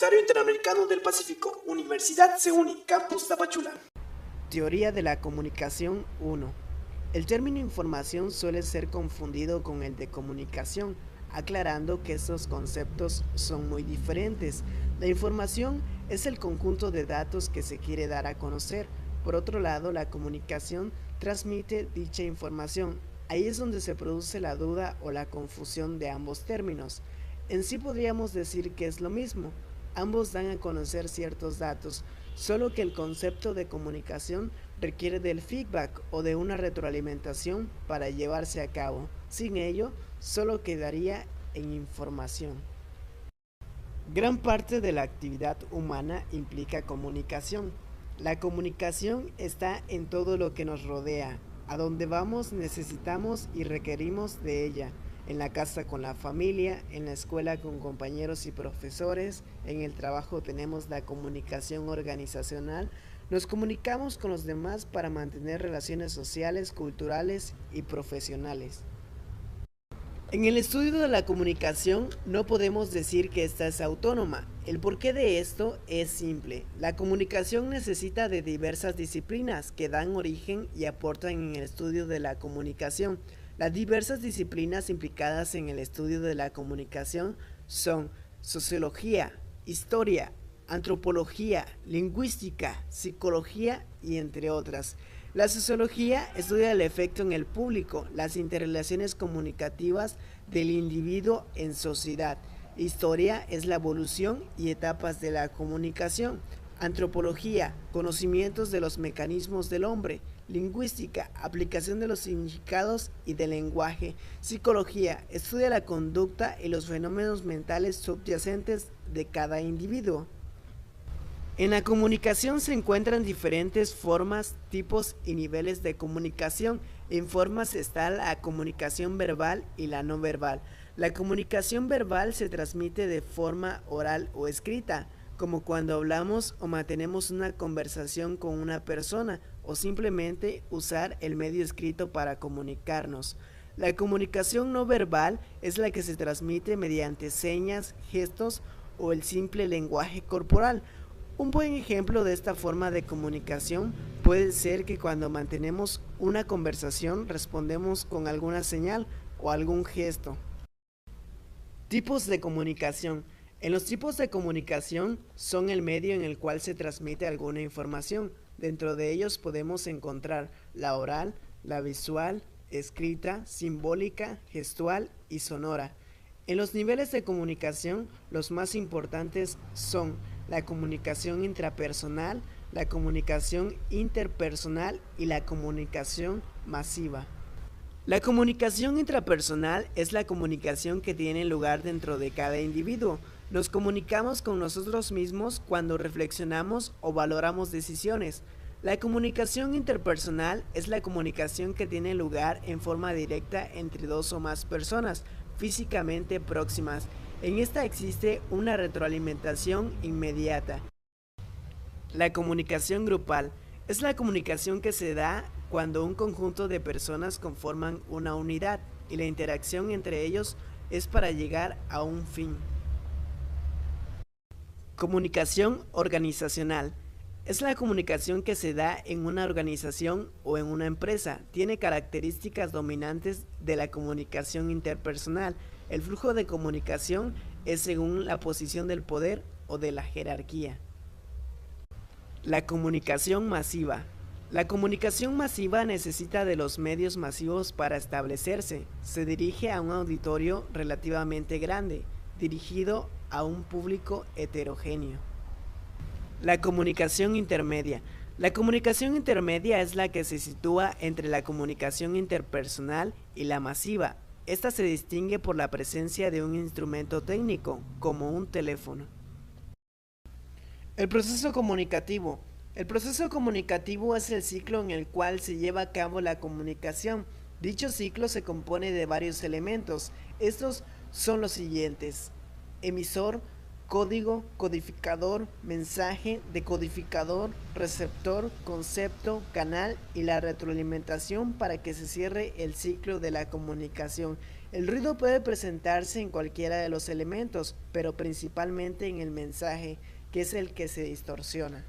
Universitario Interamericano del Pacífico, Universidad CEUNI, Campus Tapachula. Teoría de la comunicación 1. El término información suele ser confundido con el de comunicación, aclarando que estos conceptos son muy diferentes. La información es el conjunto de datos que se quiere dar a conocer. Por otro lado, la comunicación transmite dicha información. Ahí es donde se produce la duda o la confusión de ambos términos. En sí podríamos decir que es lo mismo. Ambos dan a conocer ciertos datos, solo que el concepto de comunicación requiere del feedback o de una retroalimentación para llevarse a cabo. Sin ello, solo quedaría en información. Gran parte de la actividad humana implica comunicación. La comunicación está en todo lo que nos rodea. A donde vamos necesitamos y requerimos de ella. En la casa con la familia, en la escuela con compañeros y profesores, en el trabajo tenemos la comunicación organizacional, nos comunicamos con los demás para mantener relaciones sociales, culturales y profesionales. En el estudio de la comunicación no podemos decir que esta es autónoma. El porqué de esto es simple. La comunicación necesita de diversas disciplinas que dan origen y aportan en el estudio de la comunicación. Las diversas disciplinas implicadas en el estudio de la comunicación son sociología, historia, antropología, lingüística, psicología y entre otras. La sociología estudia el efecto en el público, las interrelaciones comunicativas del individuo en sociedad. Historia es la evolución y etapas de la comunicación. Antropología, conocimientos de los mecanismos del hombre. Lingüística, aplicación de los significados y del lenguaje. Psicología, estudia la conducta y los fenómenos mentales subyacentes de cada individuo. En la comunicación se encuentran diferentes formas, tipos y niveles de comunicación. En formas está la comunicación verbal y la no verbal. La comunicación verbal se transmite de forma oral o escrita, como cuando hablamos o mantenemos una conversación con una persona, o simplemente usar el medio escrito para comunicarnos. La comunicación no verbal es la que se transmite mediante señas, gestos o el simple lenguaje corporal. Un buen ejemplo de esta forma de comunicación puede ser que cuando mantenemos una conversación respondemos con alguna señal o algún gesto. Tipos de comunicación. En los tipos de comunicación son el medio en el cual se transmite alguna información. Dentro de ellos podemos encontrar la oral, la visual, escrita, simbólica, gestual y sonora. En los niveles de comunicación, los más importantes son la comunicación intrapersonal, la comunicación interpersonal y la comunicación masiva. La comunicación intrapersonal es la comunicación que tiene lugar dentro de cada individuo. Nos comunicamos con nosotros mismos cuando reflexionamos o valoramos decisiones. La comunicación interpersonal es la comunicación que tiene lugar en forma directa entre dos o más personas físicamente próximas. En esta existe una retroalimentación inmediata. La comunicación grupal es la comunicación que se da cuando un conjunto de personas conforman una unidad y la interacción entre ellos es para llegar a un fin. Comunicación organizacional es la comunicación que se da en una organización o en una empresa. Tiene características dominantes de la comunicación interpersonal. El flujo de comunicación es según la posición del poder o de la jerarquía. La comunicación masiva. La comunicación masiva necesita de los medios masivos para establecerse. Se dirige a un auditorio relativamente grande, dirigido a un público heterogéneo. La comunicación intermedia. La comunicación intermedia es la que se sitúa entre la comunicación interpersonal y la masiva. Esta se distingue por la presencia de un instrumento técnico, como un teléfono. El proceso comunicativo. El proceso comunicativo es el ciclo en el cual se lleva a cabo la comunicación. Dicho ciclo se compone de varios elementos. Estos son los siguientes: emisor, código, codificador, mensaje, decodificador, receptor, concepto, canal y la retroalimentación para que se cierre el ciclo de la comunicación. El ruido puede presentarse en cualquiera de los elementos, pero principalmente en el mensaje, que es el que se distorsiona.